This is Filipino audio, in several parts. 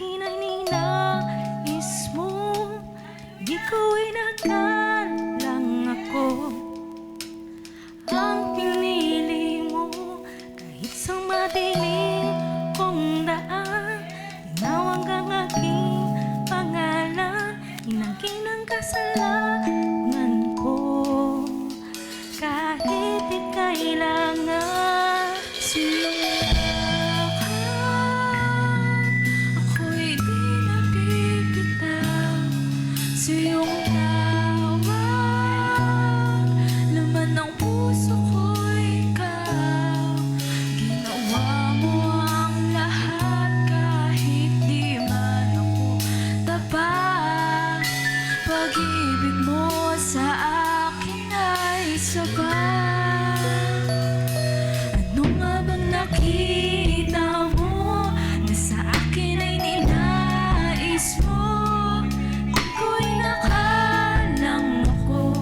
akin ay ninais mo. Di ko inakalang ako ang pinili mo. Kahit sa madilim kong daan, tinawag ang aking pangalan. Inangkin ang kasalanan ko. Kahit di kailangan sinuwakan, ako'y di nabibitaw sa iyong tawag. Laman ng puso ko'y ikaw. Ginawa mo ang lahat kahit di man ako tapat. Pag-ibig mo sa akin ay sapat. Ano nga bang nakita mo na sa akin ay ninais mo? Di ko inakalang ako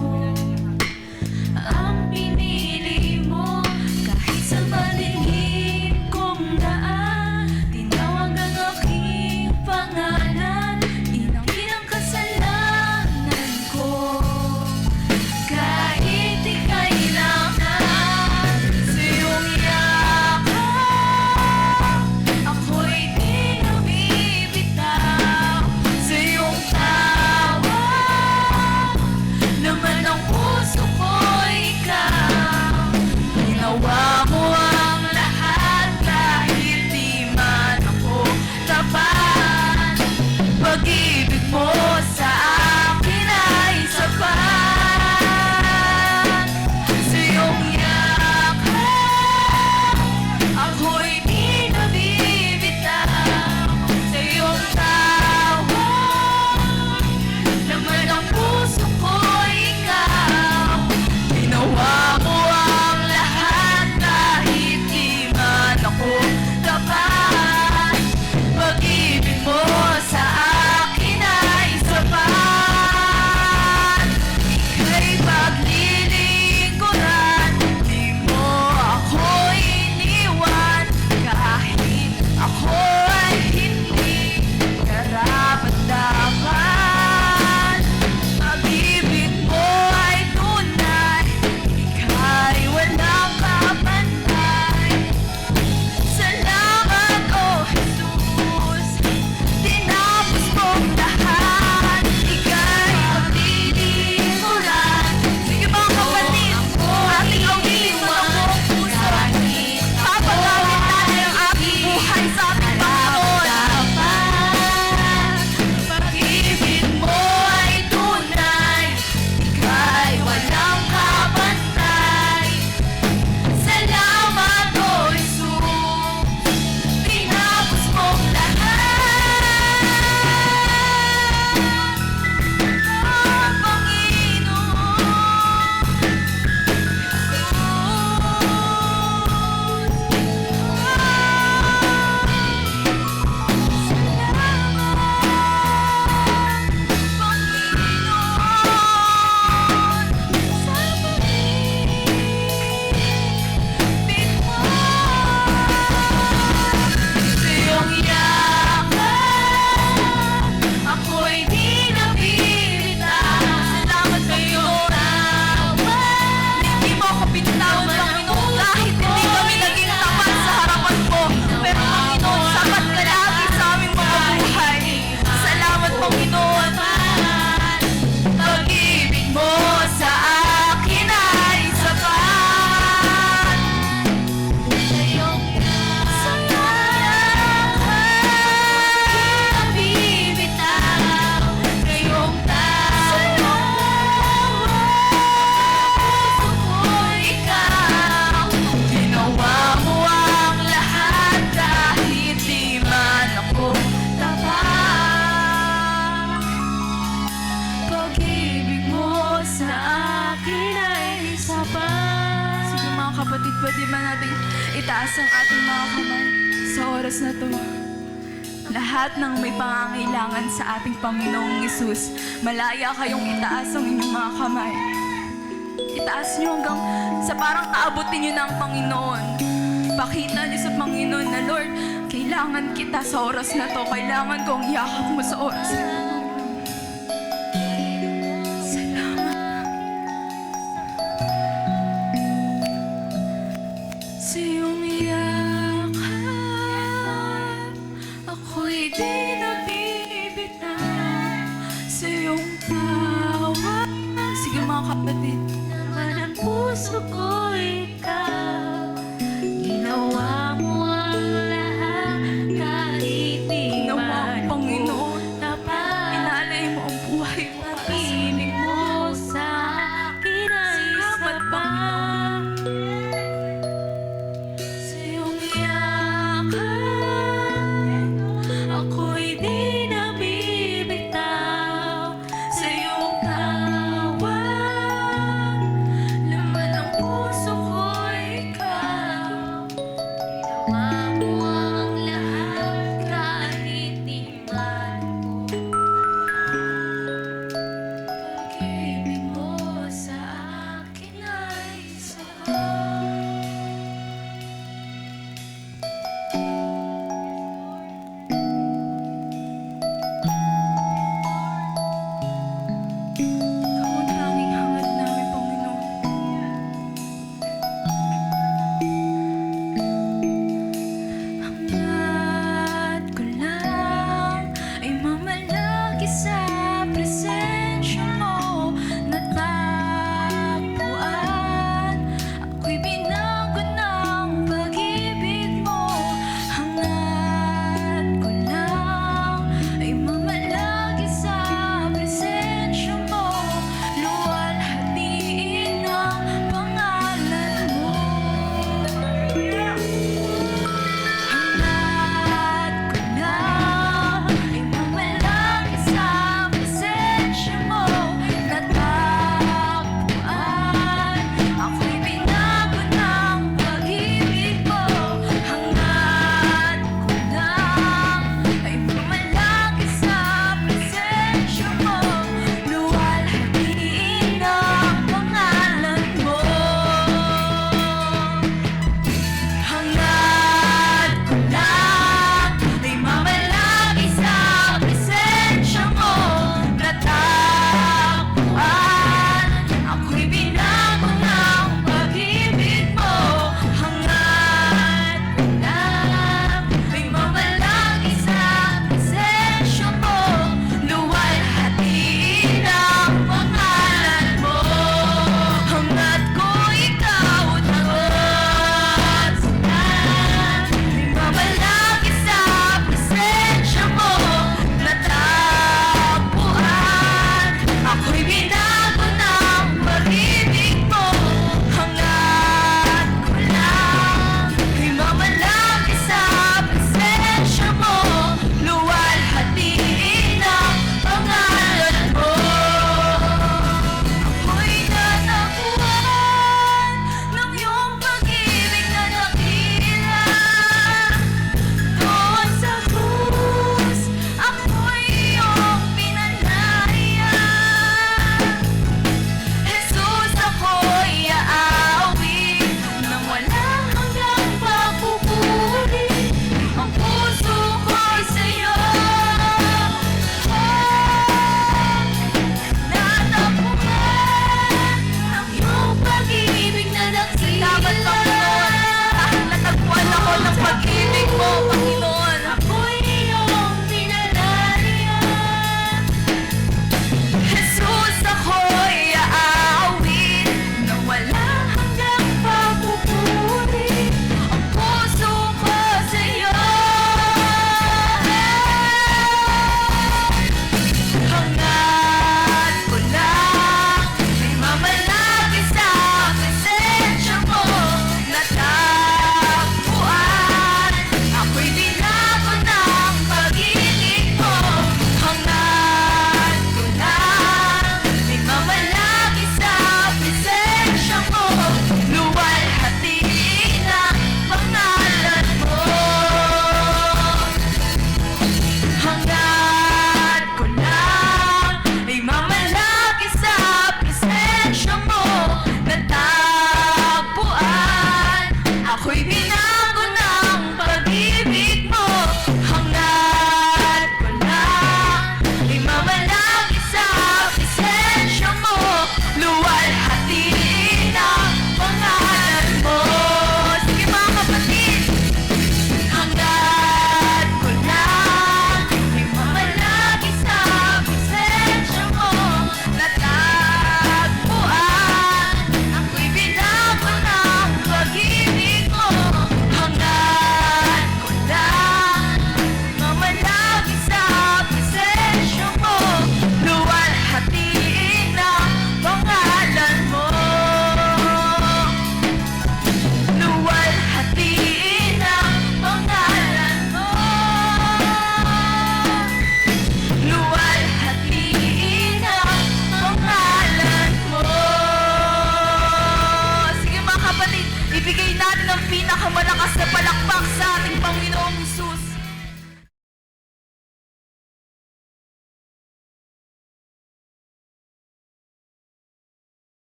ang pinili mo. Kahit sa madilim kong daan, tinawag ang aking pangalan. Inangkin ang kasalanan ko. Kahit di kailangan sa iyong yakap, ako'y di nabibitaw sa iyong tawag. Laman ng puso ko'y ikaw. Ginawa mo ang lahat kahit di man ako tapat. Pag-ibig mo sa akin ay sapat. Sa iyong yakap, ako'y di nabibitaw sa iyong tawag. Laman ng puso ko'y ikaw. Ginawa mo ang lahat kahit di man ako tapat. Pag-ibig mo sa akin ay sapat. Ika'y paglilingkuran, di mo ako iniwan. Kahit ako ay hindi karapat-dapat. Pag-ibig mo ay tunay, ika'y walang kapantay. Salamat, oh Jesus, tinapos mong lahat. Ika'y paglilingkuran. Sige mga kapatid, ating awin mo ng buong puso. Papagawin natin ang ating buhay sa ating Panginoon. Pag-ibig mo ay tunay, ika'y walang kapantay. Salamat, oh Jesus, tinapos mong lahat. Oh, sa iyong yakap, ako'y di nabibitaw. Salamat sa iyong tawag. Hindi mo ako binitawan, Panginoon, kahit hindi kami naging tapat sa harapan mo. Pero Panginoon, sapat ka lagi sa aming mga buhay. Salamat, Panginoon. Pag-ibig mo sa akin ay sapat. Sa iyong nabibitaw, sa iyong tawag. Puso ko'y ikaw. Ginawa mo ang lahat kahit di man ako tapat. Pag-ibig mo sa akin ay sapat. Sige mga kapatid, pwede ba natin itaas ang ating mga kamay sa oras na to? Lahat ng may pangangailangan sa ating Panginoong Hesus, malaya kayong itaas ang inyong mga kamay. Itaas nyo hanggang sa parang aabutin nyo ng Panginoon. Pakita nyo sa Panginoon na, Lord, Kailangan kita sa oras na to. Kailangan kong yakap mo sa oras na to. Salamat. Sa iyong yakap, ako'y di nabibitaw. Sa iyong tawa, sige mga kapatid, naman ang puso ko.